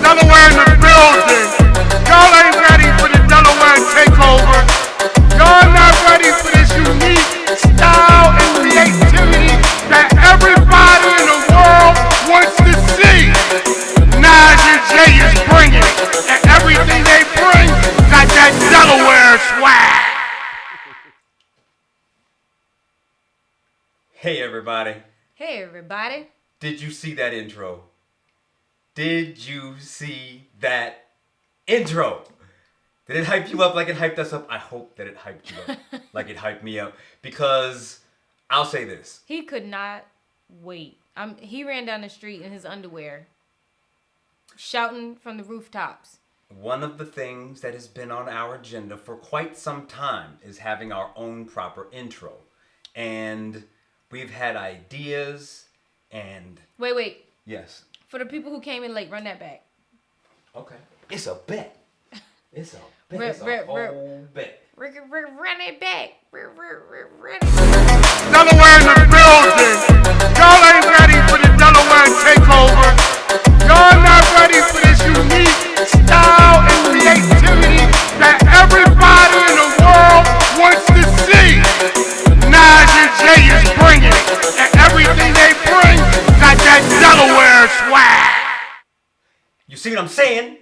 Delaware in the building. Y'all ain't ready for the Delaware takeover. Y'all not ready for this unique style and creativity that everybody in the world wants to see. Nas and Jay is bringing it, and everything they bring got that Delaware swag. Hey everybody. Hey everybody. Did you see that intro? Did you see that intro? Did it hype you up like it hyped us up? I hope that it hyped you up like it hyped me up. Because I'll say this. He could not wait. He ran down the street in his underwear, shouting from the rooftops. One of the things that has been on our agenda for quite some time is having our own proper intro. And we've had ideas and... Wait. Yes. For the people who came in late, run that back. Okay. It's a bet. It's a bet. Run It's a whole bet. Run it back. Delaware in the building. Y'all ain't ready for the Delaware takeover. Y'all not ready for this unique style and creativity that everybody in the world wants to see. Nas and Jay is bringing it, and everything they bring got that Delaware swag. You see what I'm saying?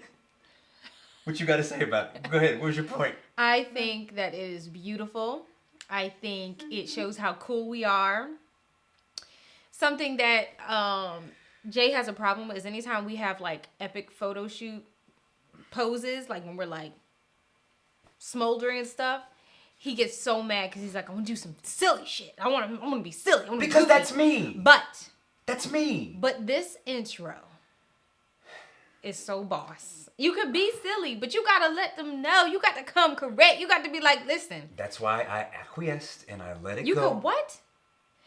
What you got to say about it? Go ahead. Where's your point? I think that it is beautiful. I think it shows how cool we are. Something that Jay has a problem with is anytime we have like epic photo shoot poses, like when we're like smoldering and stuff, he gets so mad because he's like, I want to do some silly shit. I want to be silly. Because that's me. That's me. But this intro is so boss. You could be silly, but you got to let them know. You got to come correct. You got to be like, listen. That's why I acquiesced and I let it you go. You could what?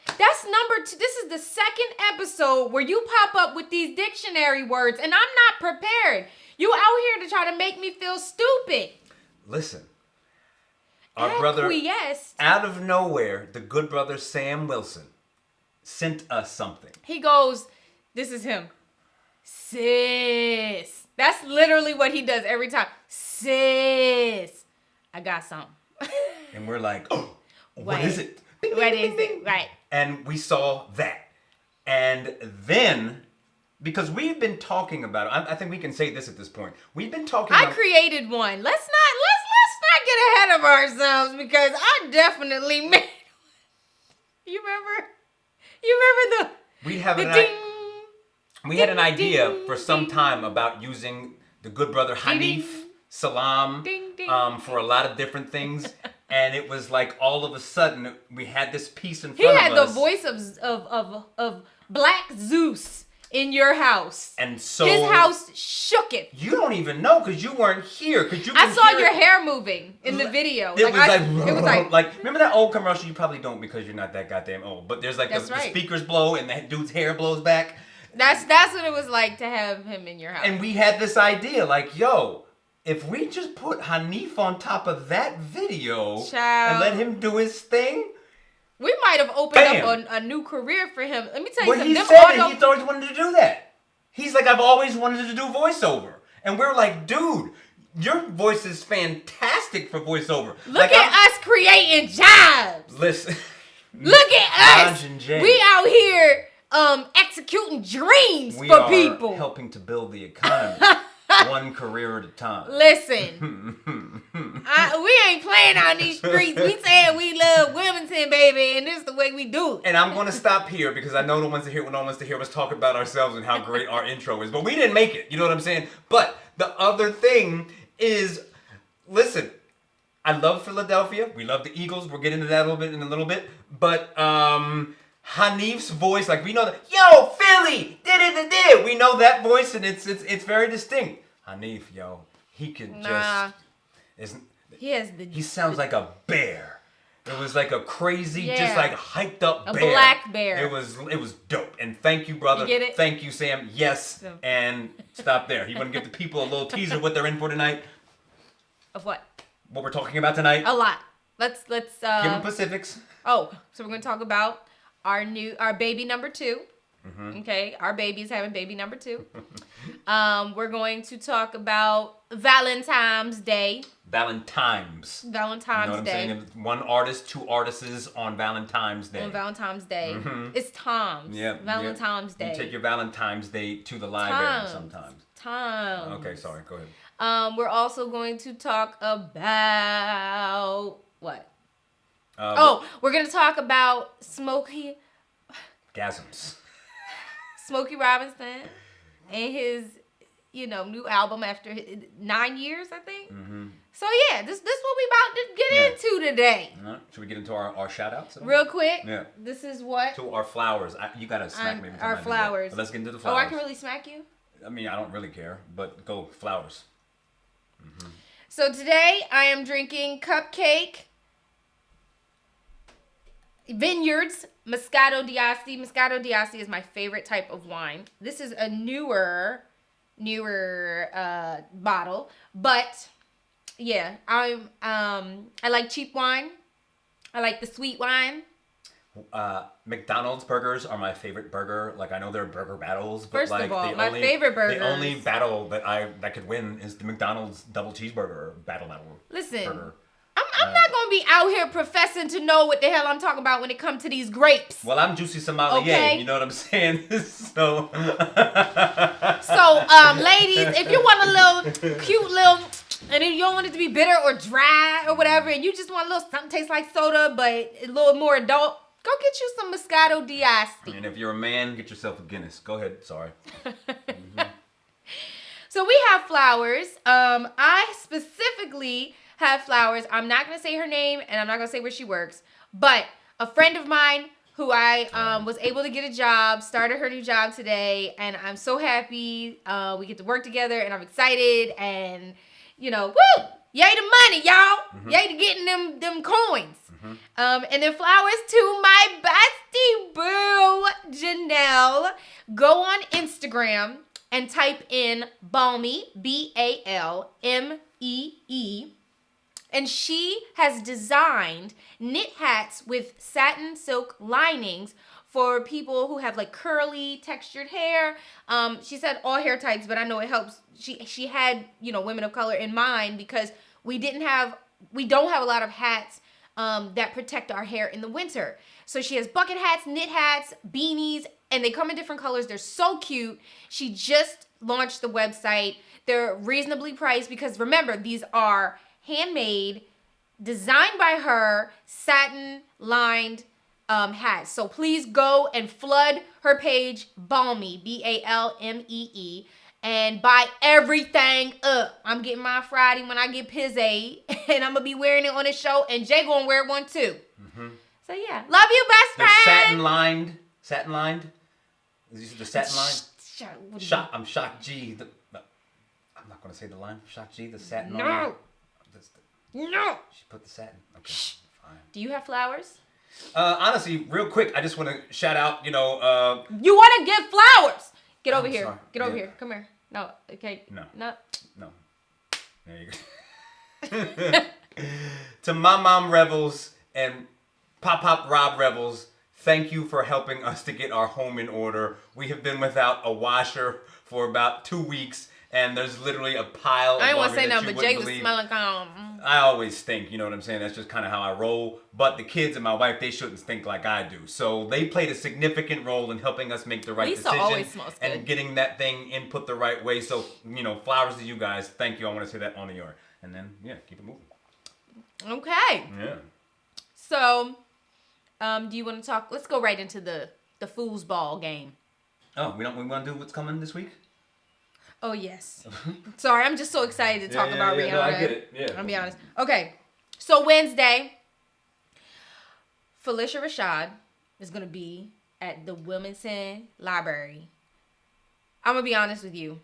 That's number 2. This is the second episode where you pop up with these dictionary words, and I'm not prepared. You out here to try to make me feel stupid. Listen. Our brother, out of nowhere, the good brother Sam Wilson sent us something. He goes, this is him. Sis. That's literally what he does every time. Sis. I got something. And we're like, oh, what is it? What is it? Right. And we saw that. And then, because we've been talking about it, I think we can say this at this point. We've been talking about... I created one. Let's not get ahead of ourselves because I definitely made one. You remember the we have the an ding, we had an ding, idea ding, for some ding, time about using the good brother Hanif Salam for a lot of different things. And it was like all of a sudden we had this piece in front of us. He had the voice of Black Zeus in your house. And so his house shook it. You don't even know because you weren't here. I saw your hair moving in the video. It was like remember that old commercial? You probably don't because you're not that goddamn old. But there's like the speakers blow and that dude's hair blows back. That's what it was like to have him in your house. And we had this idea like, yo, if we just put Hanif on top of that video and let him do his thing, we might have opened up a new career for him. Let me tell you something. He said that he's always wanted to do that. He's like, I've always wanted to do voiceover. And we're like, dude, your voice is fantastic for voiceover. Look at us creating jobs. Listen. Look at us. We out here executing dreams for people. We are helping to build the economy. One career at a time. Listen, we ain't playing on these streets. We saying we love Wilmington, baby, and this is the way we do it. And I'm going to stop here because I know no one wants to hear us talk about ourselves and how great our intro is. But we didn't make it. You know what I'm saying? But the other thing is, listen, I love Philadelphia. We love the Eagles. We'll get into that in a little bit. But Hanif's voice, like we know that, yo, Philly, did. We know that voice and it's very distinct. Hanif, yo, he could he sounds like a bear. It was like a crazy, just like hyped up bear. A black bear. It was dope. And thank you, brother. You get it? Thank you, Sam. Yes. No. And stop there. You want to give the people a little teaser what they're in for tonight? Of what? What we're talking about tonight? A lot. Let's give them specifics. Oh, so we're gonna talk about our baby number 2. Mm-hmm. Okay, our baby's having baby number 2. We're going to talk about Valentine's Day. Valentine's. Valentine's You know what I'm Day. saying? One artist, two artists on Valentine's Day. On Valentine's Day. It's Tom's. Yep. Valentine's Day. You take your Valentine's Day to the library sometimes. Tom's. Okay, sorry. Go ahead. We're also going to talk about what? We're going to talk about Smokey Robinson and his, new album after 9 years, I think. Mm-hmm. So yeah, this what we about to get into today. Should we get into our shout outs? Real quick. Yeah. This is what? To our flowers. You got to smack me. Our flowers. But let's get into the flowers. Oh, I can really smack you? I mean, I don't really care, but go flowers. Mm-hmm. So today I am drinking Cupcake Vineyards Moscato d'Asti. Moscato d'Asti is my favorite type of wine. This is a newer bottle, but yeah, I like cheap wine. I like the sweet wine. McDonald's burgers are my favorite burger. Like, I know they're burger battles, but First like of all, my favorite burgers. The only battle that could win is the McDonald's double cheeseburger battle. Listen, burger. I'm not gonna be out here professing to know what the hell I'm talking about when it comes to these grapes. Well, I'm Juicy Sommelier. Okay. You know what I'm saying? So, ladies, if you want a little cute little, and if you don't want it to be bitter or dry or whatever, and you just want a little something tastes like soda but a little more adult, go get you some Moscato d'Asti. And if you're a man, get yourself a Guinness. Go ahead. Sorry. Mm-hmm. So we have flowers. I specifically have flowers. I'm not going to say her name, and I'm not going to say where she works, but a friend of mine who I was able to get a job, started her new job today, and I'm so happy we get to work together, and I'm excited, and, woo! Yay to money, y'all! Mm-hmm. Yay to getting them coins. Mm-hmm. And then flowers to my bestie boo, Janelle. Go on Instagram and type in Balmee, Balmee. And she has designed knit hats with satin silk linings for people who have like curly textured hair. She said all hair types, but I know it helps. She had, women of color in mind because we don't have a lot of hats that protect our hair in the winter. So she has bucket hats, knit hats, beanies, and they come in different colors. They're so cute. She just launched the website. They're reasonably priced because remember, these are handmade, designed by her, satin lined hats. So please go and flood her page, Balmee, Balmee, and buy everything up. I'm getting mine Friday when I get Pizzade, and I'm gonna be wearing it on the show, and Jay gonna wear one too. Mm-hmm. So yeah, love you, best friend. Satin lined. Is the satin line? I'm Shock G. I'm not gonna say the line. Shock G. The satin. No. No. She put the satin. Okay, fine. Do you have flowers? Honestly, real quick, I just want to shout out. You want to give flowers? Get over here. Sorry. Get over here. Come here. No. Okay. No. No. There you go. To my mom Rebels and Pop Rob Rebels, thank you for helping us to get our home in order. We have been without a washer for about 2 weeks. And there's literally a pile of I didn't want to say nothing, nothing, but Jay was smelling I always stink, you know what I'm saying? That's just kind of how I roll. But the kids and my wife, they shouldn't stink like I do. So they played a significant role in helping us make the right decision. always smells good. And getting that thing input the right way. So, flowers to you guys. Thank you. I want to say that on the air. And then, keep it moving. Okay. Yeah. So, do you want to talk? Let's go right into the foosball game. Oh, we want to do what's coming this week? Oh, yes. Sorry, I'm just so excited to talk about Rihanna. No, I get it. Yeah. I'll be honest. Okay, so Wednesday, Felicia Rashad is going to be at the Wilmington Library. I'm going to be honest with you.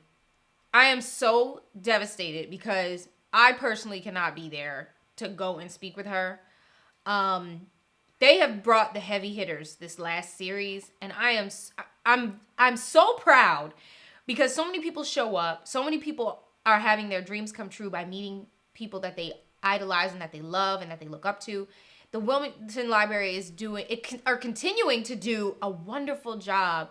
I am so devastated because I personally cannot be there to go and speak with her. They have brought the heavy hitters this last series, and I'm so proud. Because so many people show up, so many people are having their dreams come true by meeting people that they idolize and that they love and that they look up to. The Wilmington Library is continuing to do a wonderful job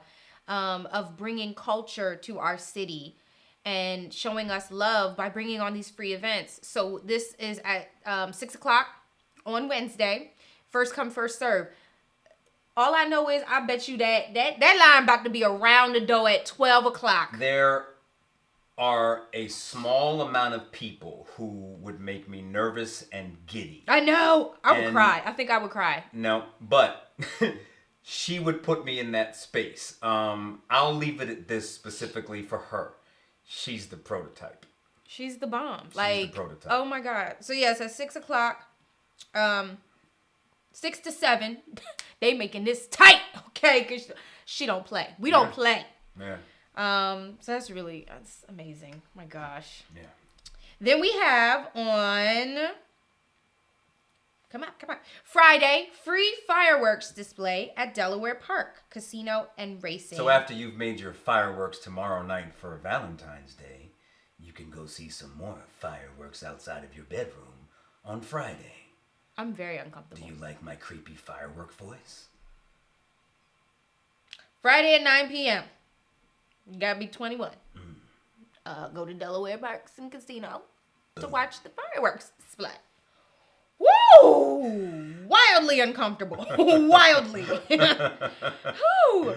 of bringing culture to our city and showing us love by bringing on these free events. So this is at 6 o'clock on Wednesday. First come, first serve. All I know is I bet you that line about to be around the door at 12 o'clock. There are a small amount of people who would make me nervous and giddy. I know. I would cry. I think I would cry. No, but she would put me in that space. I'll leave it at this specifically for her. She's the prototype. She's the bomb. She's like, the prototype. Oh my God. So yes, at 6 o'clock, 6 to 7, they making this tight, okay? Because she don't play. We don't play. Yeah. So that's amazing. My gosh. Yeah. Then we have on, come on, Friday, free fireworks display at Delaware Park, casino and racing. So after you've made your fireworks tomorrow night for Valentine's Day, you can go see some more fireworks outside of your bedroom on Friday. I'm very uncomfortable. Do you like my creepy firework voice? Friday at 9 p.m. You gotta be 21. Go to Delaware Parks and Casino to watch the fireworks display. Woo! Wildly uncomfortable. Wildly. Woo.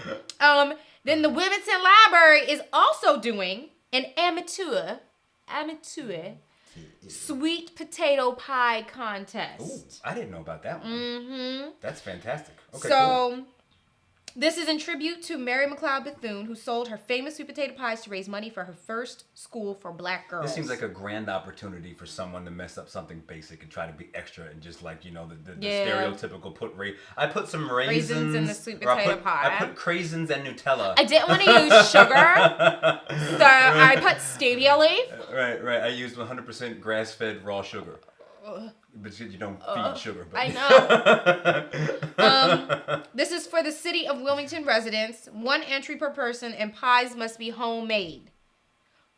Then the Wilmington Library is also doing an amateur sweet potato pie contest. Ooh, I didn't know about that one. Mm-hmm. That's fantastic. Okay, so, cool. This is in tribute to Mary McLeod Bethune, who sold her famous sweet potato pies to raise money for her first school for black girls. This seems like a grand opportunity for someone to mess up something basic and try to be extra and just like, the stereotypical I put some raisins in the sweet potato pie. I put craisins and Nutella. I didn't want to use sugar, so I put stevia leaf. Right. I used 100% grass-fed raw sugar. But you don't feed sugar. But. I know. This is for the City of Wilmington residents. 1 entry per person, and pies must be homemade.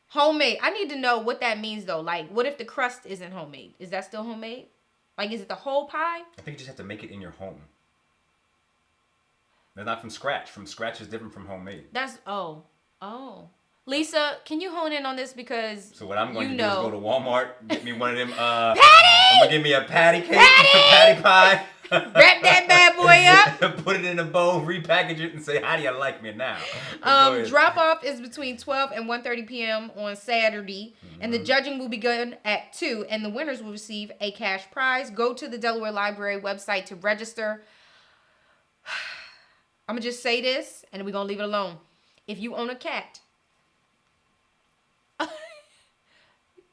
Homemade. I need to know what that means, though. Like, what if the crust isn't homemade? Is that still homemade? Like, is it the whole pie? I think you just have to make it in your home. They're not from scratch. From scratch is different from homemade. Oh. Lisa, can you hone in on this because so what I'm going to do is go to Walmart, get me one of them. Patty! I'm gonna give me a patty cake, patty pie. Wrap that bad boy up. Put it in a bowl, repackage it, and say, "How do you like me now?" Drop off is between 12 and 1:30 p.m. on Saturday, and the judging will begin at 2, and the winners will receive a cash prize. Go to the Delaware Library website to register. I'm gonna just say this, and we're gonna leave it alone. If you own a cat,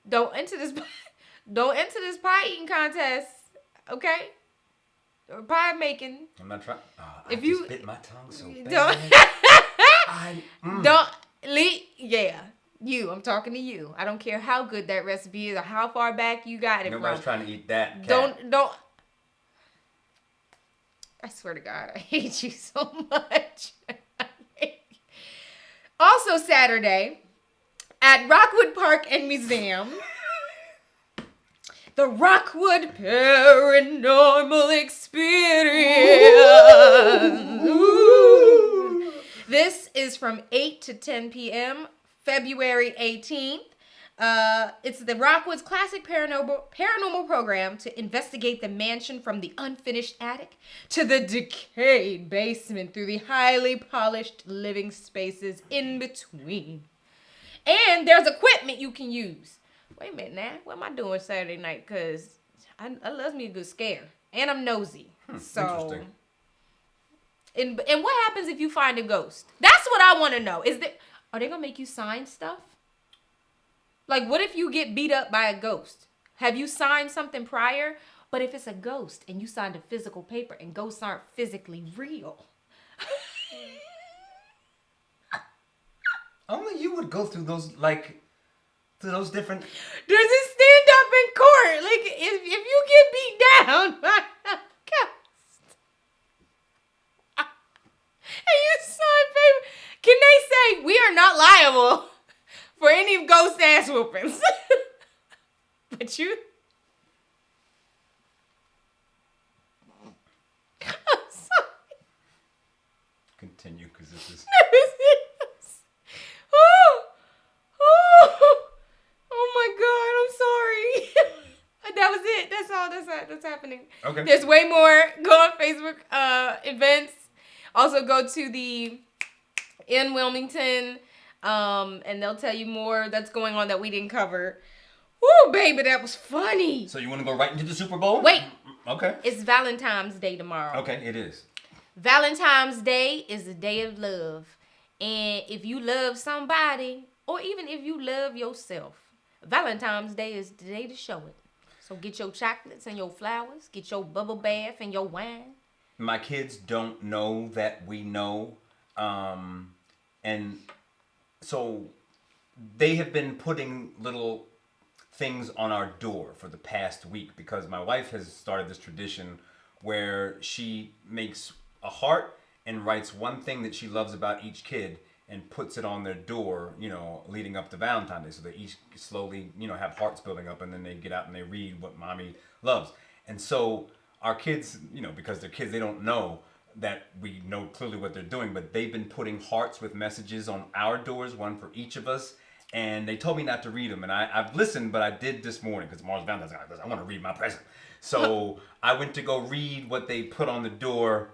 don't enter this pie eating contest, okay? Or pie making. I'm not trying. If I you just bit my tongue so bad. I'm talking to you. I don't care how good that recipe is or how far back you got it Nobody's from. trying to eat that cat. Don't. I swear to God, I hate you so much. Also Saturday, at Rockwood Park and Museum, the Rockwood Paranormal Experience. Ooh. This is from 8 to 10 p.m., February 18th. It's the Rockwood's classic paranormal program to investigate the mansion from the unfinished attic to the decayed basement through the highly polished living spaces in between. And there's equipment you can use. Wait a minute now. What am I doing Saturday night? Because I love me a good scare. And I'm nosy. Interesting. And what happens if you find a ghost? That's what I want to know. Are they going to make you sign stuff? Like, what if you get beat up by a ghost? Have you signed something prior? But if it's a ghost and you signed a physical paper and ghosts aren't physically real. Only you would go through those, different... Does it stand up in court? Like, if you get beat down by a ghost and you sign paper, can they say, we are not liable for any ghost ass whoopings? But you... I'm sorry. Continue, because this is... That's all that's happening. Okay. There's way more. Go on Facebook events. Also go to the in Wilmington, and they'll tell you more that's going on that we didn't cover. Woo, baby, that was funny. So you want to go right into the Super Bowl? Wait. Okay. It's Valentine's Day tomorrow. Okay, it is. Valentine's Day is a day of love. And if you love somebody, or even if you love yourself, Valentine's Day is the day to show it. So get your chocolates and your flowers. Get your bubble bath and your wine. My kids don't know that we know. And so they have been putting little things on our door for the past week because my wife has started this tradition where she makes a heart and writes one thing that she loves about each kid and puts it on their door, leading up to Valentine's Day. So they each slowly, have hearts building up, and then they get out and they read what mommy loves. And so our kids, because they're kids, they don't know that we know clearly what they're doing, but they've been putting hearts with messages on our doors, one for each of us. And they told me not to read them, and I've listened, but I did this morning because tomorrow's Valentine's Day. I want to read my present. So I went to go read what they put on the door.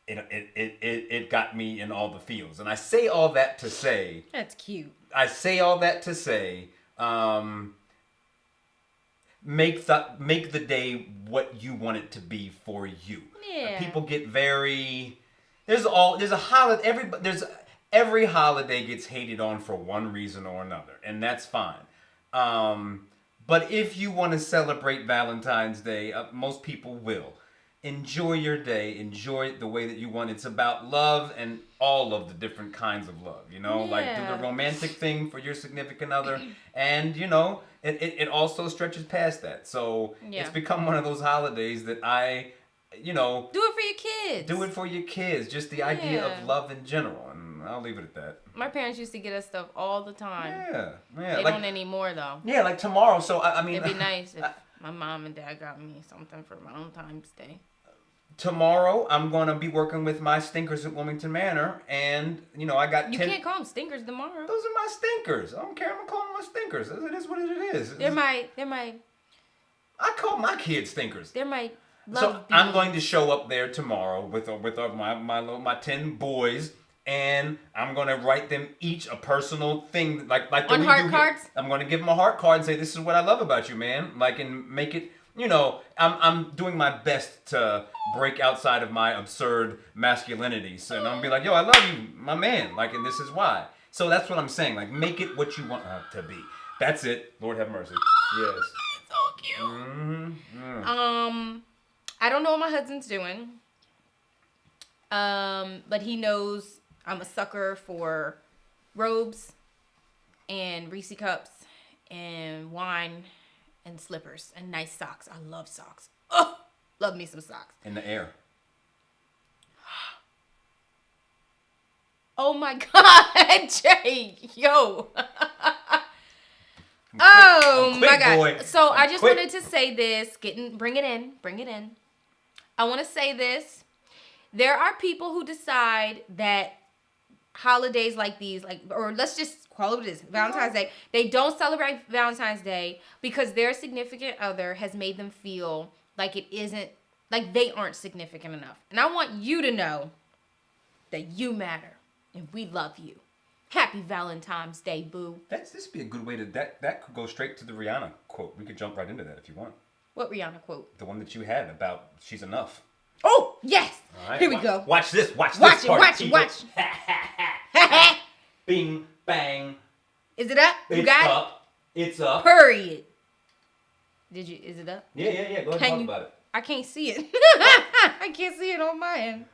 It got me in all the feels. And I say all that to say... That's cute. I say all that to say, make the day what you want it to be for you. Yeah. People get very... There's a holiday... Every holiday gets hated on for one reason or another, and that's fine. But if you want to celebrate Valentine's Day, most people will. Enjoy your day. Enjoy it the way that you want. It's about love and all of the different kinds of love, Like do the romantic thing for your significant other, and, it also stretches past that. So it's become one of those holidays that I, do it for your kids. Do it for your kids. Just the idea of love in general. And I'll leave it at that. My parents used to get us stuff all the time. Yeah. They don't anymore, though. Yeah, like tomorrow. So, I mean... It'd be nice if my mom and dad got me something for Valentine's Day. Tomorrow, I'm going to be working with my stinkers at Wilmington Manor. And, I got 10... You can't call them stinkers tomorrow. Those are my stinkers. I don't care. I'm going to call them my stinkers. It is what it is. They're my... I call my kids stinkers. They're my... So I'm going to show up there tomorrow with my 10 boys, and I'm going to write them each a personal thing like the on heart cards. I'm going to give them a heart card and say, "This is what I love about you, man." And make it. I'm doing my best to break outside of my absurd masculinity. So and I'm gonna be like, "Yo, I love you, my man." And this is why. So that's what I'm saying. Make it what you want to be. That's it. Lord have mercy. Yes. So cute. Mm-hmm. I don't know what my husband's doing. But he knows I'm a sucker for robes and Reese cups and wine and slippers and nice socks. I love socks. Oh, love me some socks. In the air. Oh my God, Jay. Yo. Oh my God. Boy. So I just wanted to say this. Bring it in. I want to say this. There are people who decide that holidays like these, or let's just call it this, Valentine's Day, they don't celebrate Valentine's Day because their significant other has made them feel like it isn't, like they aren't significant enough. And I want you to know that you matter and we love you. Happy Valentine's Day, boo. This would be a good way to, that could go straight to the Rihanna quote. We could jump right into that if you want. What Rihanna quote? The one that you had about she's enough. Oh, yes. Right, here we go. Watch this. Watch it. Bing, bang. Is it up? You got up. It's up. Period. Is it up? Yeah. Go ahead and talk about it. I can't see it. I can't see it on my end.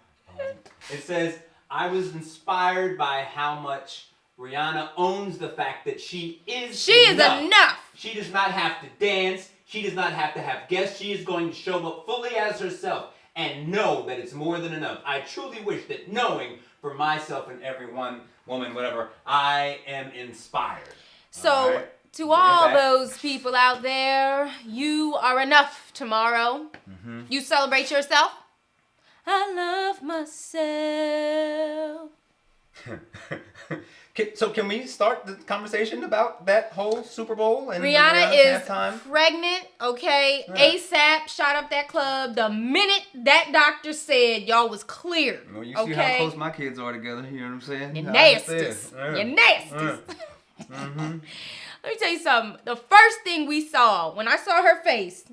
It says, I was inspired by how much Rihanna owns the fact that she is enough. She does not have to dance. She does not have to have guests. She is going to show up fully as herself and know that it's more than enough. I truly wish that knowing for myself and every woman, whatever, I am inspired. So, to all those people out there, you are enough tomorrow. Mm-hmm. You celebrate yourself. I love myself. So can we start the conversation about that whole Super Bowl and Rihanna is halftime? pregnant, okay? Yeah. ASAP shot up that club the minute that doctor said y'all was cleared. Well, you okay? see how close my kids are together. You know what I'm saying? You're nasties. Yeah. You're nasties. Mm-hmm. Let me tell you something. The first thing we saw when I saw her face,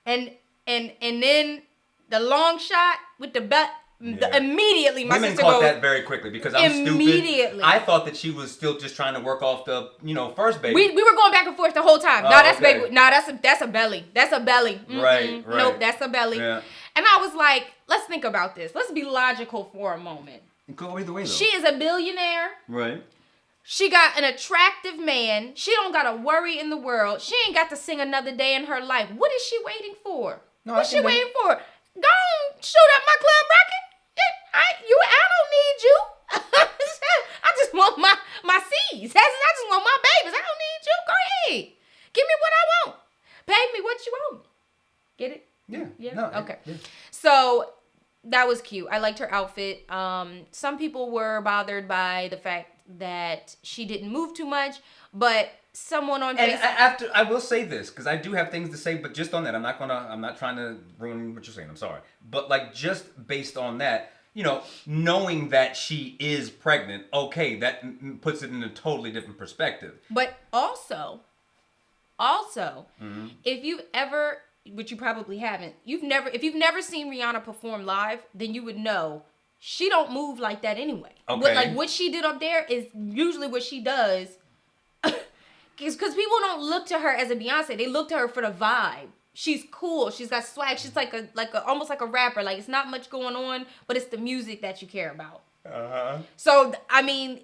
and then the long shot with the butt. Yeah. Immediately, my Women sister caught goes, that very quickly because I'm immediately. stupid. I thought that she was still just trying to work off the, first baby. We were going back and forth the whole time. Oh, No, that's okay. baby. No, that's a belly. That's a belly. Right. Nope, that's a belly. Yeah. And I was like, let's think about this. Let's be logical for a moment. It could go either way though. She is a billionaire. Right. She got an attractive man. She don't got a worry in the world. She ain't got to sing another day in her life. What is she waiting for? What's she waiting for? Go on, shoot up my club rocket. I don't need you. I just want my seeds. I just want my babies. I don't need you. Go ahead. Give me what I want. Pay me what you want. Get it? Yeah. No, okay. Yeah. So that was cute. I liked her outfit. Some people were bothered by the fact that she didn't move too much, but someone on And Facebook. I will say this because I do have things to say, but just on that, I'm not trying to ruin what you're saying. I'm sorry, but like just based on that, knowing that she is pregnant, okay, that puts it in a totally different perspective. But also, if you've ever, which you probably haven't, if you've never seen Rihanna perform live, then you would know she don't move like that anyway. Okay. What she did up there is usually what she does. Because people don't look to her as a Beyonce. They look to her for the vibe. She's cool. She's got swag. She's like a almost like a rapper. Like it's not much going on, but it's the music that you care about. So I mean,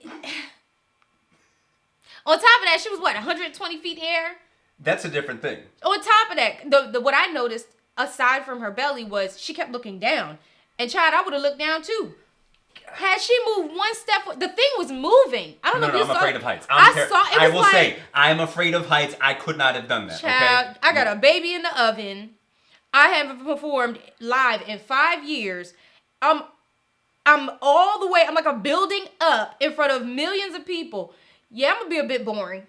on top of that, she was 120 feet in the air. That's a different thing. On top of that, the what I noticed aside from her belly was she kept looking down, and child, I would have looked down too. Had she moved one step, the thing was moving. I don't know if you I'm saw afraid it. of heights. I will say, I'm afraid of heights. I could not have done that. Child, Okay? I got a baby in the oven. I haven't performed live in 5 years. I'm all the way. I'm like a building up in front of millions of people. Yeah, I'm gonna be a bit boring.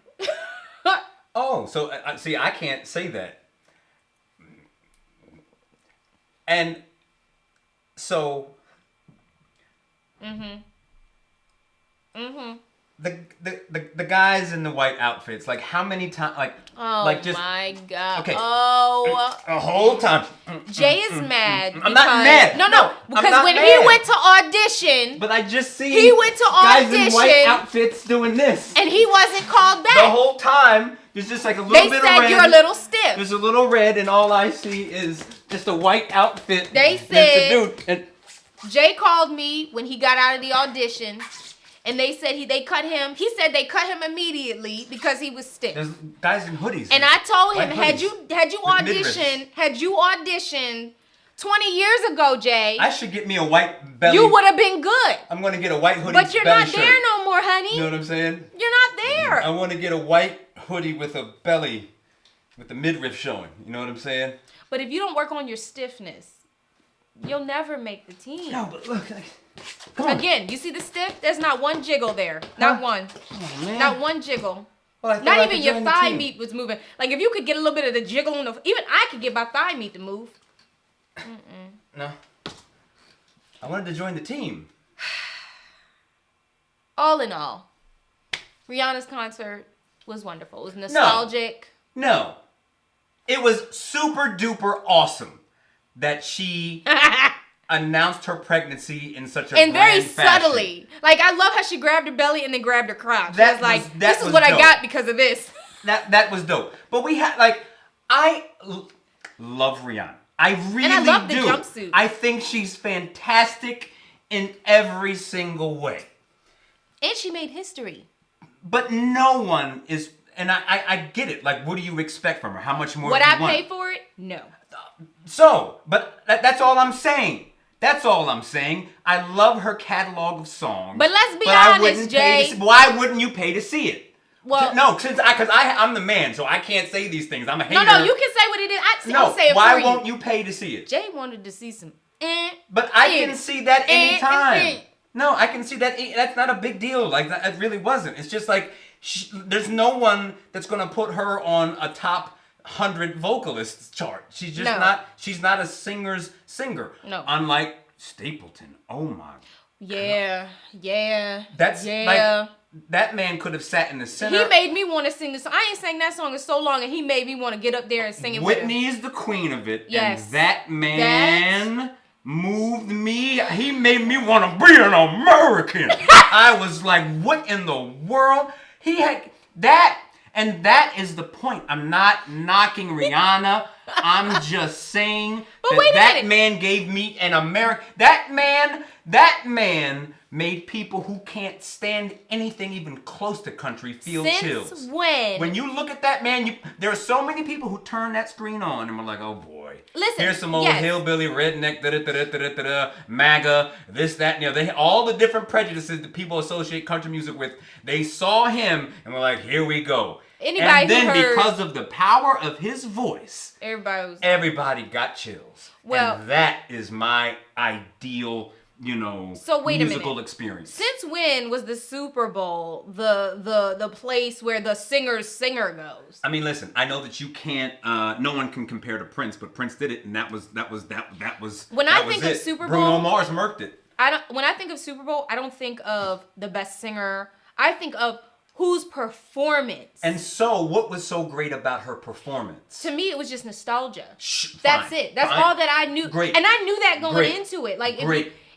Oh, so see, I can't say that. And so. The guys in the white outfits, like how many times, My God. okay, Oh, a whole time. Jay is mad. I'm not mad. No, I'm because not when mad. he went to audition, But I just see he went to guys audition in white outfits doing this. and he wasn't called back. The whole time, there's just like a little They bit said of red. you're a little stiff. There's a little red, and all I see is just a white outfit. They That's the said- dude. And Jay called me when he got out of the audition, and they said they cut him. He said they cut him immediately because he was stiff. there's guys in hoodies. And I told him, White had hoodies. you auditioned 20 years ago, Jay, I should get me a white belly. you would have been good. I'm gonna get a white hoodie. But you're belly not shirt. there no more, honey. You know what I'm saying? You're not there. I want to get a white hoodie with a belly, with the midriff showing. You know what I'm saying? But if you don't work on your stiffness, you'll never make the team. No, but look. Come on. Again, you see the stiff? There's not one jiggle there. Not one. Oh, man. Not one jiggle. Well, I thought Not I even could your join the thigh team. meat was moving. Like if you could get a little bit of the jiggle on the, even I could get my thigh meat to move. No. I wanted to join the team. All in all, Rihanna's concert was wonderful. It was nostalgic. No. It was super duper awesome that she announced her pregnancy in such a And very grand fashion. subtly. Like I love how she grabbed her belly and then grabbed her crotch. That That was like, was- that this is was what I dope. got because of this. That was dope. But we had love Rihanna. I really And I love the do. jumpsuit. I think she's fantastic in every single way. And she made history. But no one is, and I get it. Like, what do you expect from her? How much more Would do you I want? pay for it? No. So, but that's all I'm saying. That's all I'm saying. I love her catalog of songs. But let's be I honest, wouldn't pay Jay. why wouldn't you pay to see it? Well, No, because I'm the man, so I can't say these things. I'm a hater. no, you can say what it is. I'll say it why for you. won't you pay to see it? Jay wanted to see some. But I can see that anytime. No, I can see that. That's not a big deal. Like, that, it really wasn't. It's just like, there's no one that's going to put her on a top 100 vocalists chart. She's just not, she's not a singer's singer. No. Unlike Stapleton. Oh my. Yeah. That's like, that man could have sat in the center. He made me want to sing this song. I ain't sang that song in so long, and he made me want to get up there and sing it Whitney with is the queen of it. Yes. And that man moved me. He made me want to be an American. I was like, what in the world? He had that. And that is the point. I'm not knocking Rihanna. I'm just saying that man gave me an American. That man made people who can't stand anything even close to country feel chills. Since when? When you look at that man, there are so many people who turn that screen on and we're like, oh boy. Listen, here's some old hillbilly, redneck, MAGA, this, that, and the other. All the different prejudices that people associate country music with. They saw him and were like, here we go. And then because of the power of his voice, everybody got chills. Well, and that is my ideal, musical experience. Since when was the Super Bowl the place where the singer's singer goes? I mean, listen, I know that you can't. No one can compare to Prince, but Prince did it, and that was. When I think of Super Bowl, Bruno Mars murked it. When I think of Super Bowl, I don't think of the best singer. I think of whose performance. And so, what was so great about her performance? To me, it was just nostalgia. That's it. That's all that I knew. Great. And I knew that going into it. Like,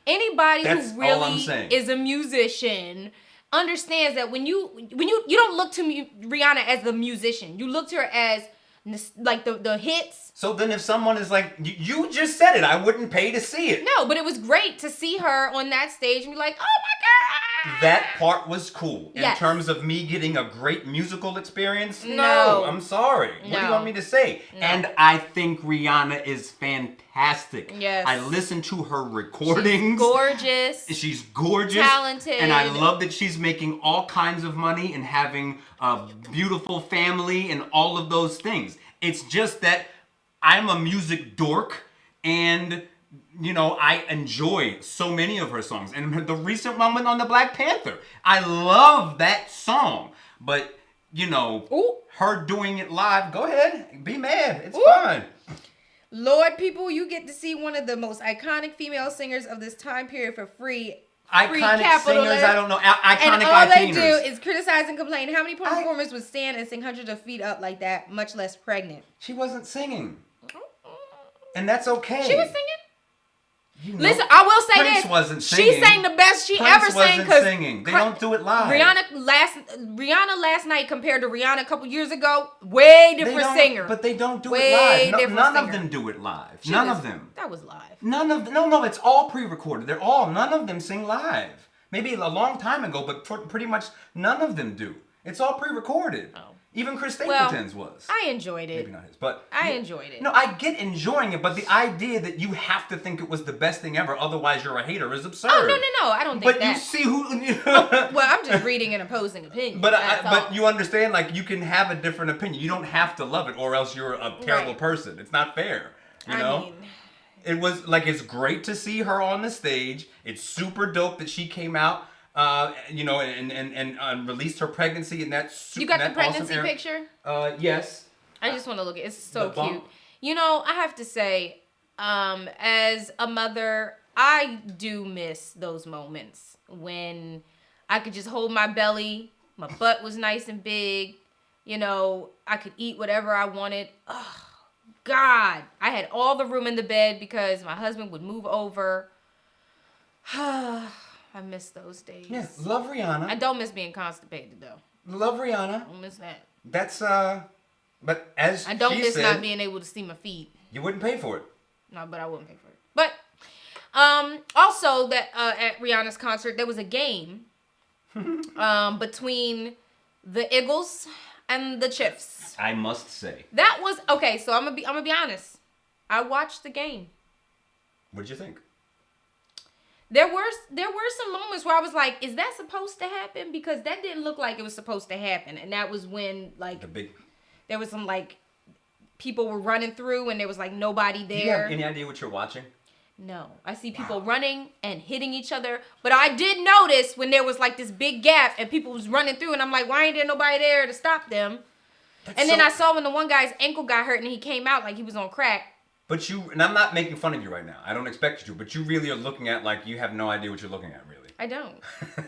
anybody who really is a musician understands that when you don't look to Rihanna as the musician, you look to her as like the hits. So then if someone is like, you just said it, I wouldn't pay to see it. No, but it was great to see her on that stage and be like, oh my God. That part was cool. In terms of me getting a great musical experience, no. I'm sorry. No. What do you want me to say? No. And I think Rihanna is fantastic. Yes. I listened to her recordings. She's gorgeous. Talented. And I love that she's making all kinds of money and having a beautiful family and all of those things. It's just that I'm a music dork and I enjoy so many of her songs. And the recent one went on the Black Panther. I love that song. But, her doing it live, go ahead, be mad. It's fine. Lord, people, you get to see one of the most iconic female singers of this time period for free. Iconic singers, I don't know. Iconic and all they do is criticize and complain. How many performers would stand and sing hundreds of feet up like that, much less pregnant? She wasn't singing. And that's okay. She was singing. Listen, I will say Prince this. Wasn't singing. She sang the best she ever sang. Prince wasn't singing. They don't do it live. Rihanna last night compared to Rihanna a couple years ago, way different singer. But they don't do it live. None of them do it live. None of them. That was live. None of them. No, it's all pre-recorded. None of them sing live. Maybe a long time ago, but pretty much none of them do. It's all pre-recorded. Oh. Even Chris Stapleton's was. I enjoyed it. Maybe not his, but I enjoyed it. No, I get enjoying it, but the idea that you have to think it was the best thing ever, otherwise you're a hater, is absurd. Oh no, I don't think that. But you see who. Well, I'm just reading an opposing opinion. But you understand, like, you can have a different opinion. You don't have to love it, or else you're a terrible person. It's not fair. You know. It was like, it's great to see her on the stage. It's super dope that she came out. And released her pregnancy in that super. You got the pregnancy picture? Yes. I just want to look at it. It's so cute. I have to say, as a mother, I do miss those moments when I could just hold my belly, my butt was nice and big, I could eat whatever I wanted. Oh, God. I had all the room in the bed because my husband would move over. I miss those days. Yeah, love Rihanna. I don't miss being constipated though. Love Rihanna. I don't miss that. That's but as I don't she miss said, not being able to see my feet. You wouldn't pay for it. No, but I wouldn't pay for it. But also that at Rihanna's concert there was a game between the Eagles and the Chiefs. I must say. That was okay, so I'm gonna be honest. I watched the game. What'd you think? There were some moments where I was like, is that supposed to happen? Because that didn't look like it was supposed to happen. And that was when, like, there was some, like, people were running through and there was, like, nobody there. Do you have any idea what you're watching? No. I see people running and hitting each other. But I did notice when there was like this big gap and people was running through and I'm like, why ain't there nobody there to stop them? And then I saw when the one guy's ankle got hurt and he came out like he was on crack. But and I'm not making fun of you right now. I don't expect you to. But you really are looking at like you have no idea what you're looking at, really. I don't.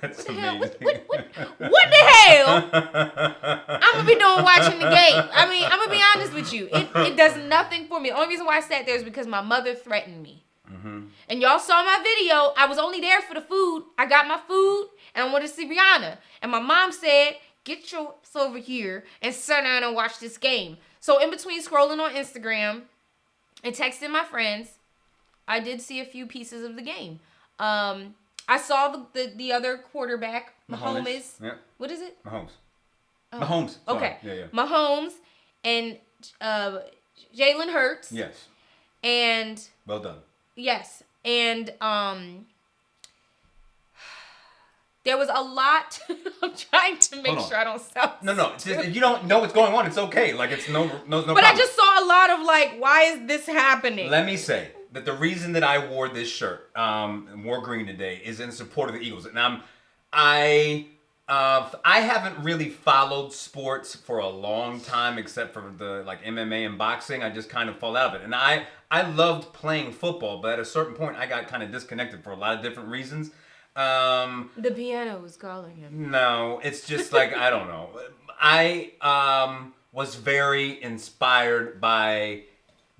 That's What the amazing. hell? What the hell? I'm going to be doing watching the game. I mean, I'm going to be honest with you. It does nothing for me. The only reason why I sat there is because my mother threatened me. Mm-hmm. And y'all saw my video. I was only there for the food. I got my food and I wanted to see Rihanna. And my mom said, get your ass over here and sit down and watch this game. So in between scrolling on Instagram and texting my friends, I did see a few pieces of the game. I saw the other quarterback, Mahomes. Yeah. What is it? Mahomes. Oh. Mahomes. Sorry. Okay. Yeah. Mahomes and Jalen Hurts. Yes. And Well done. yes, and there was a lot. I'm trying to make sure I don't sound. No. If you don't know what's going on, it's okay. Like it's no But problem. I just saw a lot of like, why is this happening? Let me say that the reason that I wore this shirt, wore green today, is in support of the Eagles. And I haven't really followed sports for a long time, except for the like MMA and boxing. I just kind of fall out of it. And I loved playing football, but at a certain point, I got kind of disconnected for a lot of different reasons. The piano was calling him. No, it's just like I don't know. I was very inspired by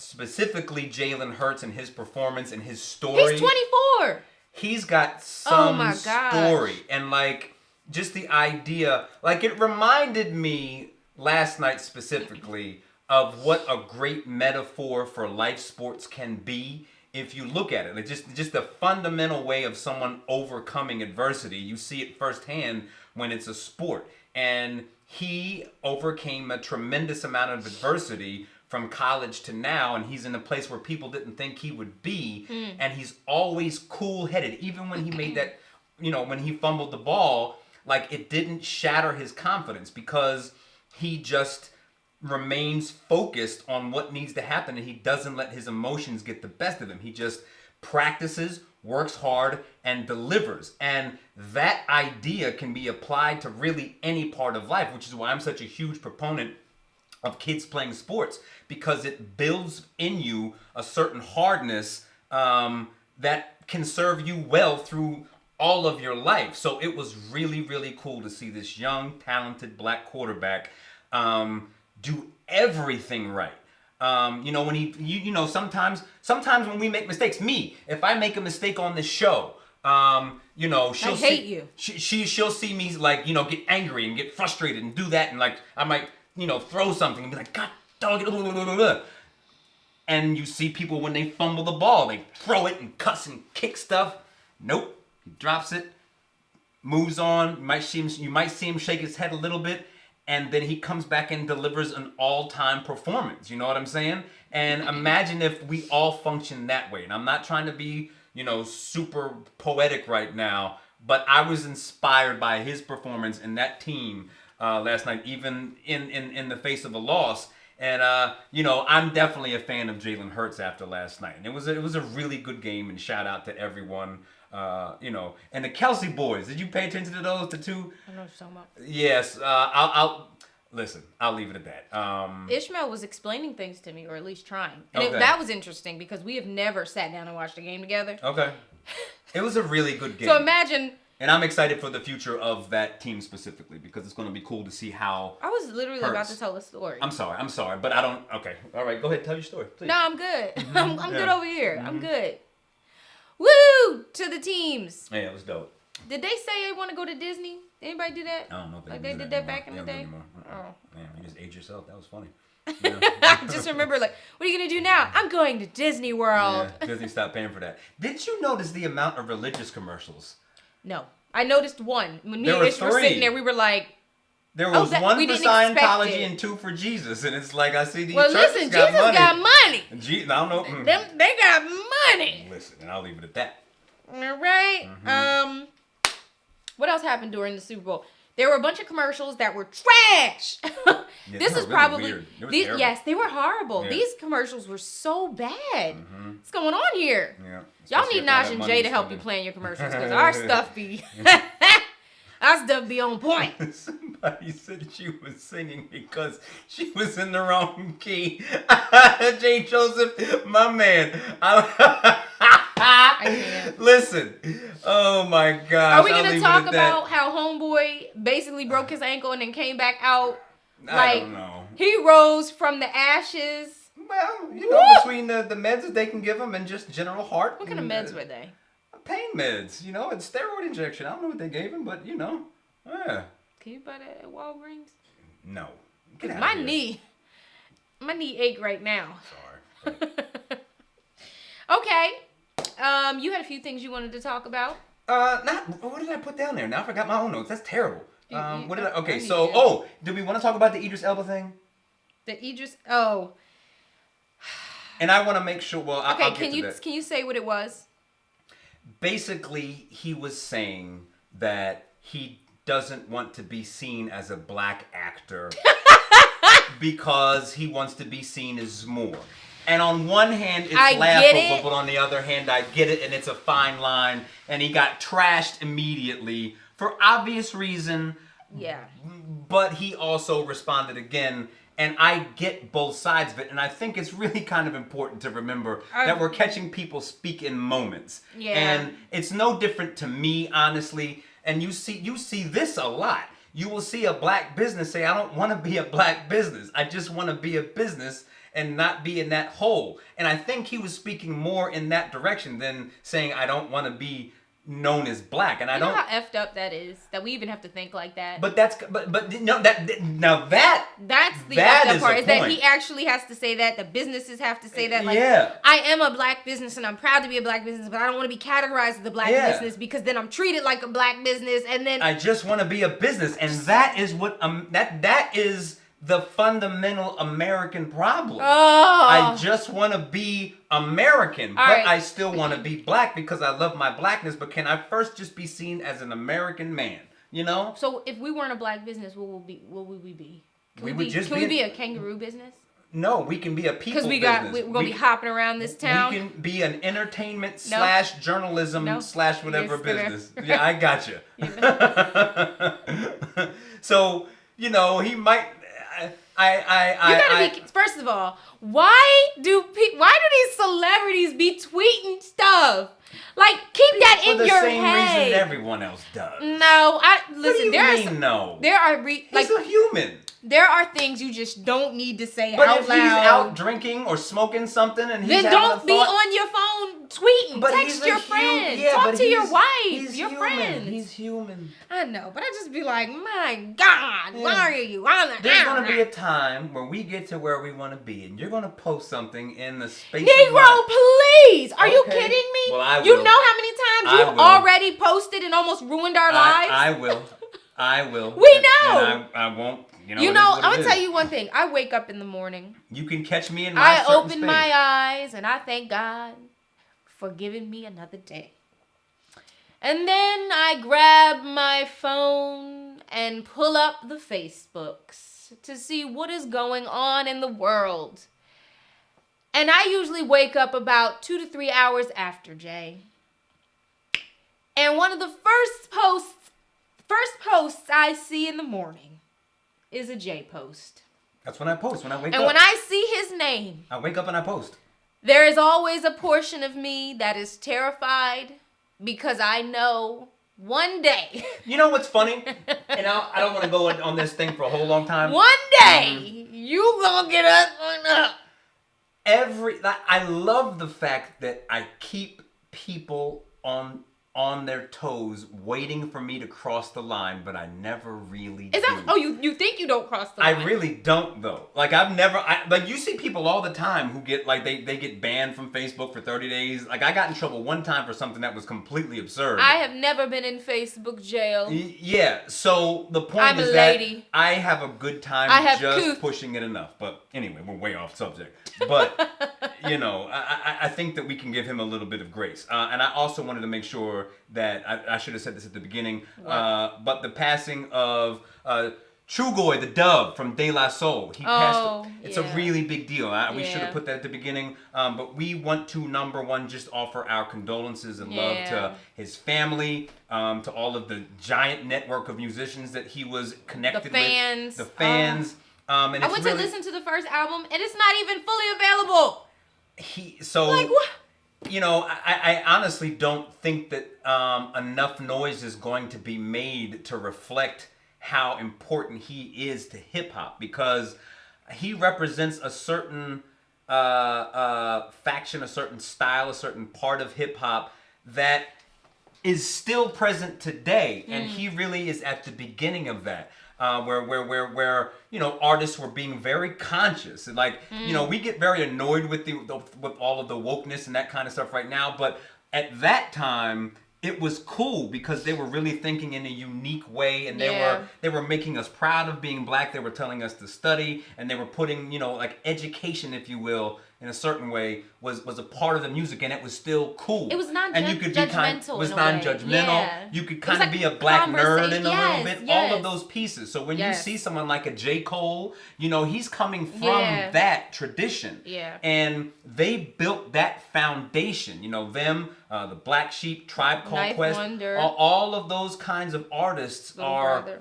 specifically Jalen Hurts and his performance and his story. He's 24. He's got some story. And like just the idea, like it reminded me last night specifically of what a great metaphor for life sports can be if you look at it. It's just a fundamental way of someone overcoming adversity. You see it firsthand when it's a sport. And he overcame a tremendous amount of adversity from college to now, and he's in a place where people didn't think he would be, and he's always cool-headed. Even when he made that, when he fumbled the ball, like it didn't shatter his confidence because he just remains focused on what needs to happen, and he doesn't let his emotions get the best of him. He just practices, works hard, and delivers. And that idea can be applied to really any part of life, which is why I'm such a huge proponent of kids playing sports, because it builds in you a certain hardness that can serve you well through all of your life. So it was really, really cool to see this young, talented black quarterback do everything right. When he, sometimes when we make mistakes, if I make a mistake on this show, she'll she'll see me like, get angry and get frustrated and do that. And like, I might, throw something and be like, God dog it. And you see people when they fumble the ball, they throw it and cuss and kick stuff. Nope. He drops it, moves on. You might see him shake his head a little bit. And then he comes back and delivers an all-time performance. You know what I'm saying? And imagine if we all function that way. And I'm not trying to be, super poetic right now, but I was inspired by his performance and that team last night, even in the face of a loss. And I'm definitely a fan of Jalen Hurts after last night. And it was a really good game. And shout out to everyone. And the Kelsey boys. Did you pay attention to those? The two? I know what you're talking about. Yes. I'll leave it at that. Ishmael was explaining things to me, or at least trying. And Okay. that was interesting because we have never sat down and watched a game together. Okay. It was a really good game. So imagine. And I'm excited for the future of that team specifically because it's going to be cool to see how. I was literally Hurts. about to tell a story. I'm sorry, but I don't. Okay. All right. Go ahead. Tell your story, please. No, I'm good. I'm good Yeah. over here. I'm good. Woo! To the teams. Yeah, it was dope. Did they say they want to go to Disney? Anybody do that? I don't know if Like do they did that anymore. back in the They don't day? do it anymore. Oh. Man, you just aged yourself. That was funny. I just remember like, what are you going to do now? I'm going to Disney World. Yeah, Disney stopped paying for that. Did you notice the amount of religious commercials? No. I noticed one. When me There and were Ish were 3. sitting there, we were like, There was that- one we for didn't expect Scientology it. and 2 for Jesus, and it's like I see these well, churches listen, got Jesus money. got money. I don't know. They got money. Listen, and I'll leave it at that. All right. What else happened during the Super Bowl? There were a bunch of commercials that were trash. Yeah, This they is were really probably weird. It was terrible. yes, they were horrible. Yeah. These commercials were so bad. What's going on here? Yeah. Y'all Especially need if all Naj that and money Jay was to help you coming. plan your commercials because our stuff be our stuff be on point. Somebody said she was singing because she was in the wrong key. Jay Joseph, my man. I can't. Listen. Oh my gosh. Are we I'll gonna leave it talk at that. about how Homeboy basically broke his ankle and then came back out? I don't know. He rose from the ashes. Well, you know, between the meds that they can give him and just general heart. What kind of meds were they? Pain meds, you know, and steroid injection. I don't know what they gave him, but you know, yeah. Can you buy that at Walgreens? No. Get Cause out my of here. knee ache right now. Sorry. Okay. You had a few things you wanted to talk about. What did I put down there? Now I forgot my own notes. That's terrible. What did I? Okay, I so need to- do we want to talk about the Idris Elba thing? The Idris. Oh. And I want to make sure. Well, Okay. I'll get to that. Can you say what it was? Basically, he was saying that he doesn't want to be seen as a black actor because he wants to be seen as more. And on one hand, it's I get laughable, it. but on the other hand, I get it, and it's a fine line. And he got trashed immediately for obvious reason, Yeah. but he also responded again. And I get both sides of it, and I think it's really kind of important to remember that we're catching people speak in moments. Yeah. And it's no different to me, honestly. And you see this a lot. You will see a black business say, I don't want to be a black business. I just want to be a business and not be in that hole. And I think he was speaking more in that direction than saying, I don't want to be known as black. And I You know don't. how effed up that is that we even have to think like that. But that's no that now that That's the that effed up is part. the Is that point. he actually has to say that. The businesses have to say that. Like, Yeah. I am a black business and I'm proud to be a black business, but I don't want to be categorized as a black Yeah. business because then I'm treated like a black business, and then I just want to be a business, and that is what that is the fundamental American problem. I just want to be American, but right. I still want to be black because I love my blackness. But can I first just be seen as an American man? You know? So if we weren't a black business, what would we be? We would just Can be we be a kangaroo business? No, we can be a people Because business. we're gonna be hopping around this town. We can be an entertainment No. / journalism No. / whatever Yes, sir. business. Yeah, I got you. So, you know, he might. First of all, why do these celebrities be tweeting stuff? Like, keep that in for the your same head. reason everyone else does. No, listen. What do you there mean, no? There are He's a human. there are things you just don't need to say But out if loud. he's out drinking or smoking something and he's then having don't a be thought, on your phone tweeting. but Text he's your a friends. yeah, Talk but to your he's- wife, he's your human. friends. He's human. I know, but I just be like, my God, Yeah. why are you on the There's going to be a time where we get to where we want to be, and you're going to post something in the space of Negro, my- please. Are you Okay. kidding me? Well, I You will. know how many times I you've will. already posted and almost ruined our lives? I will. I will. We And- know. And I won't. You know, You it know, is what I'm it going to tell is. you one thing. I wake up in the morning. You can catch me in my I certain open space. my eyes and I thank God for giving me another day. And then I grab my phone and pull up the Facebooks to see what is going on in the world. And I usually wake up about 2 to 3 hours after, Jay. And one of the first posts I see in the morning is a Jay post. That's when I post. When I wake up. And when I see his name, I wake up and I post. there is always a portion of me that is terrified because I know one day, You know what's funny? And I don't want to go on this thing for a whole long time. one day, you gonna get us up. I love the fact that I keep people on their toes waiting for me to cross the line, but I never really do. Is that? Oh, you think you don't cross the line? I really don't though. Like like you see people all the time who get like they get banned from Facebook for 30 days. Like I got in trouble one time for something that was completely absurd. I have never been in Facebook jail. Yeah, so the point I'm is a that lady. I have a good time I have just couth. pushing it enough. But anyway, we're way off subject. But I think that we can give him a little bit of grace. And I also wanted to make sure that I should have said this at the beginning, but the passing of Trugoy, the dove from De La Soul, he passed. It's a really big deal. We should have put that at the beginning. But we want to, number one, just offer our condolences and love to his family, to all of the giant network of musicians that he was connected with. The fans. And I went to listen to the first album, and it's not even fully available. What? I honestly don't think that enough noise is going to be made to reflect how important he is to hip hop, because he represents a certain faction, a certain style, a certain part of hip hop that is still present today, and he really is at the beginning of that. Where artists were being very conscious, and we get very annoyed with with all of the wokeness and that kind of stuff right now, but at that time it was cool because they were really thinking in a unique way, and they were making us proud of being black. They were telling us to study, and they were putting education, if you will, in a certain way was a part of the music, and it was still cool. It was non-judgmental. And you could be non-judgmental. Yeah. You could kind of be a black nerd in a little bit. Yes. All of those pieces. So when you see someone like a J. Cole, he's coming from that tradition. Yeah. And they built that foundation. Them, the Black Sheep, Tribe Called Quest, all of those kinds of artists are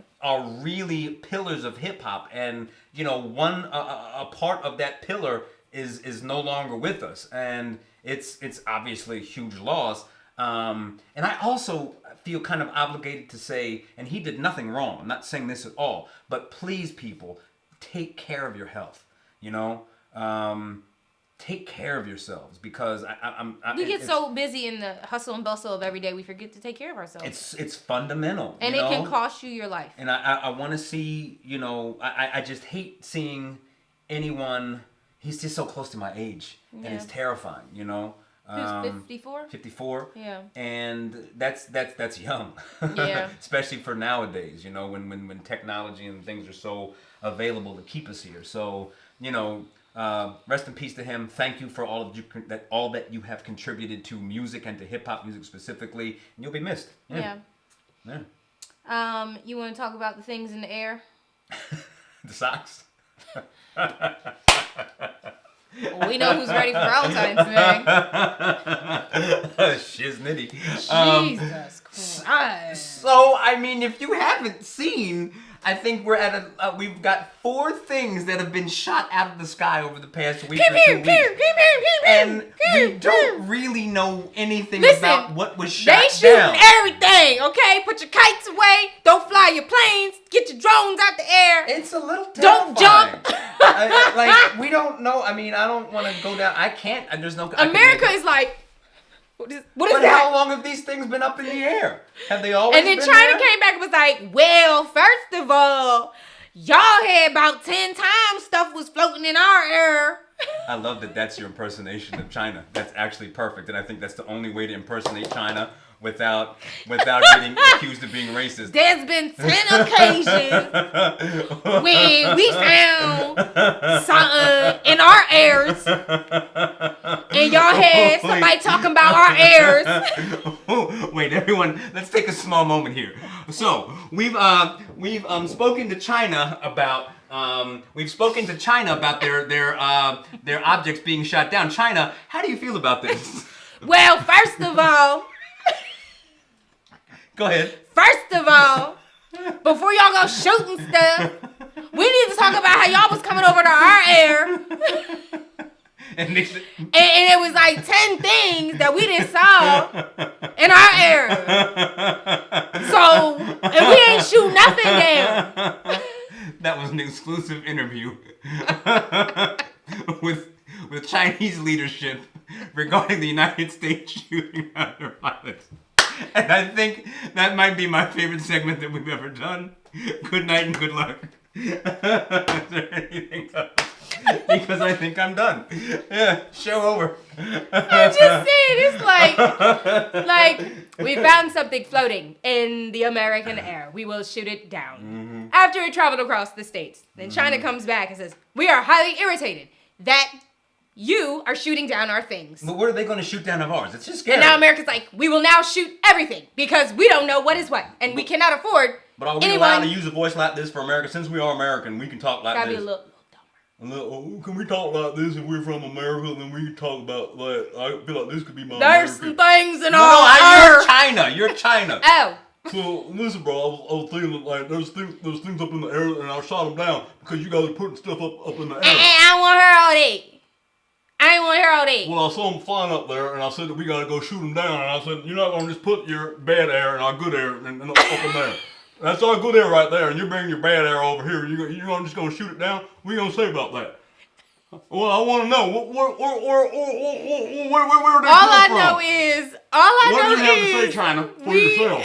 really pillars of hip hop. And a part of that pillar is no longer with us, and it's obviously a huge loss. And I also feel kind of obligated to say, and he did nothing wrong. I'm not saying this at all, but please, people, take care of your health. Take care of yourselves, because we get so busy in the hustle and bustle of every day, we forget to take care of ourselves. It's fundamental, and it can cost you your life. And I want to see, I just hate seeing anyone. He's just so close to my age, and it's terrifying, Who's 54? 54. Yeah. And that's young. Yeah. Especially for nowadays, when technology and things are so available to keep us here. So, rest in peace to him. Thank you for all that you have contributed to music and to hip hop music specifically. And you'll be missed. Yeah. You want to talk about the things in the air? The socks. Well, we know who's ready for Valentine's Day. Shiznitty. Jesus Christ. So, if you haven't seen, I think we're at we've got 4 things that have been shot out of the sky over the past week or 2 weeks. And we don't really know anything about what was shot down. They shooting everything, okay? Put your kites away. Don't fly your planes. Get your drones out the air. It's a little terrifying. Don't jump. We don't know. I don't want to go down. I can't. There's no... America is like... What is but that? How long have these things been up in the air? Have they always been And then China there? came back and was like, well, first of all, y'all had about 10 times stuff was floating in our air. I love that that's your impersonation of China. That's actually perfect. And I think that's the only way to impersonate China without getting accused of being racist. There's been 10 occasions when we found something in our airs, and y'all had somebody talking about our airs. Wait, everyone, let's take a small moment here. So we've spoken to China about their objects being shot down. China, how do you feel about this? Well, first of all. Go ahead. First of all, before y'all go shooting stuff, we need to talk about how y'all was coming over to our air. And it was like 10 things that we didn't saw in our air. So, and we ain't shoot nothing down. That was an exclusive interview with Chinese leadership regarding the United States shooting at their pilots. And I think that might be my favorite segment that we've ever done. Good night and good luck. Is there anything else? Because I think I'm done. Yeah, show over. I'm just saying, it's like we found something floating in the American air. We will shoot it down. Mm-hmm. After it traveled across the states. Then China comes back and says, we are highly irritated that you are shooting down our things. But what are they going to shoot down of ours? It's just scary. And now America's like, we will now shoot everything because we don't know what is what. And we cannot afford But are we allowed to use a voice like this for America? Since we are American, we can talk like gotta this. be a little dumber. Can we talk like this if we're from America? Then we can talk about like I feel like this could be my There's American. some things in No, our... you're China. You're China. Oh. So listen, bro. I was thinking like there's things up in the air, and I shot them down because you guys are putting stuff up in the air. I don't want to hear all that. I ain't want to hear all that. Well, I saw them flying up there, and I said that we gotta go shoot them down. And I said, you're not gonna just put your bad air and our good air and up in there. That's our good air right there, and you're bringing your bad air over here. You're just gonna shoot it down? What are you gonna say about that? Well, I want to know where did they All come I from? know is, all I What know do you have to say, is, China, for we- yourself?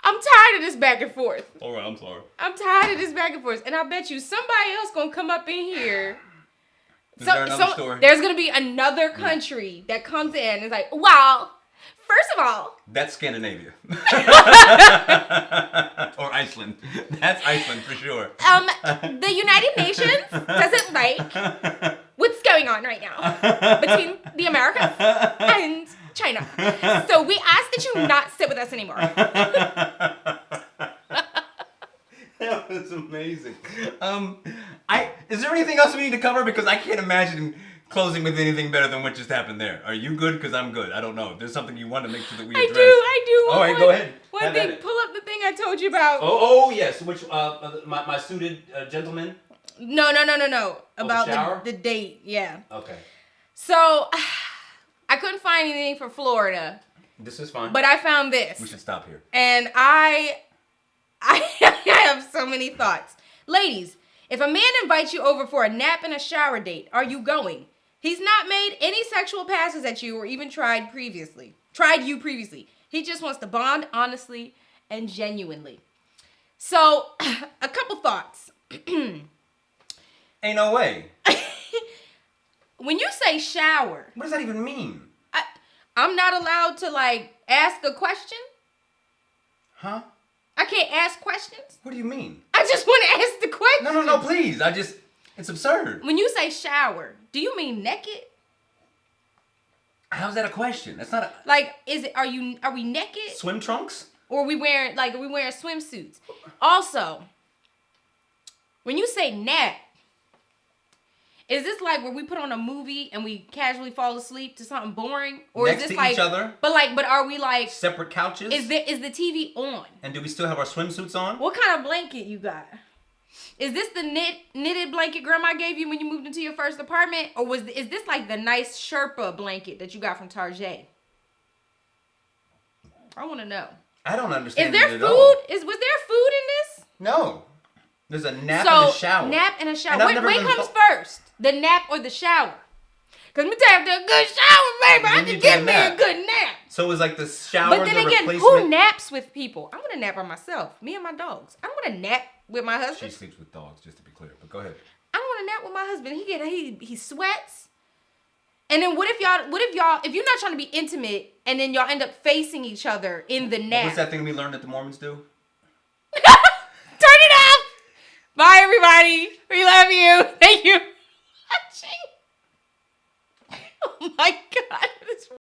I'm tired of this back and forth. All right, I'm sorry. I'm tired of this back and forth, and I bet you somebody else gonna come up in here. Is there another story? There's gonna be another country that comes in and is like, well, first of all, That's Scandinavia. Or Iceland. That's Iceland for sure. the United Nations doesn't like what's going on right now between the Americas and China. So we ask that you not sit with us anymore. That was amazing. Is there anything else we need to cover? Because I can't imagine closing with anything better than what just happened there. Are you good? Because I'm good. I don't know. If there's something you want to make sure that we address. I do. All right, go ahead. One Have at thing, it. pull up the thing I told you about. Oh yes. Which my suited gentleman? No. About shower? the date, yeah. Okay. So, I couldn't find anything for Florida, This is fine. but I found this. We should stop here. And I have so many thoughts. Ladies, if a man invites you over for a nap and a shower date, are you going? He's not made any sexual passes at you or even tried you previously. He just wants to bond honestly and genuinely. So, a couple thoughts. Ain't no way. When you say shower, What does that even mean? I'm not allowed to like ask a question? Huh? I can't ask questions? What do you mean? I just want to ask the question. No, please. It's absurd. When you say shower, do you mean naked? How's that a question? That's not a... Like, are we naked? Swim trunks? Or are we wearing swimsuits? Also, when you say nap, is this like where we put on a movie and we casually fall asleep to something boring? Or Next is this to like each other? But are we like Separate couches? is the TV on? And do we still have our swimsuits on? What kind of blanket you got? Is this the knitted blanket grandma gave you when you moved into your first apartment? Or is this like the nice Sherpa blanket that you got from Target? I want to know. I don't understand Is there it food? at all. Was there food in this? No. There's a nap and a shower. Nap and a shower. And I've Wait, never what been comes first? The nap or the shower? Because me tell you, after a good shower, baby, I You can need give a me a nap. good nap. So it's like the shower, But then the again, replacement. who naps with people? I want to nap by myself. Me and my dogs. I don't want to nap with my She husband. sleeps with dogs, just to be clear. But go ahead. I don't want to nap with my husband. He sweats. And then what if you're not trying to be intimate and then y'all end up facing each other in the nap? What's that thing we learned that the Mormons do? Turn it off. Bye, everybody. We love you. Thank you for watching. Oh my God.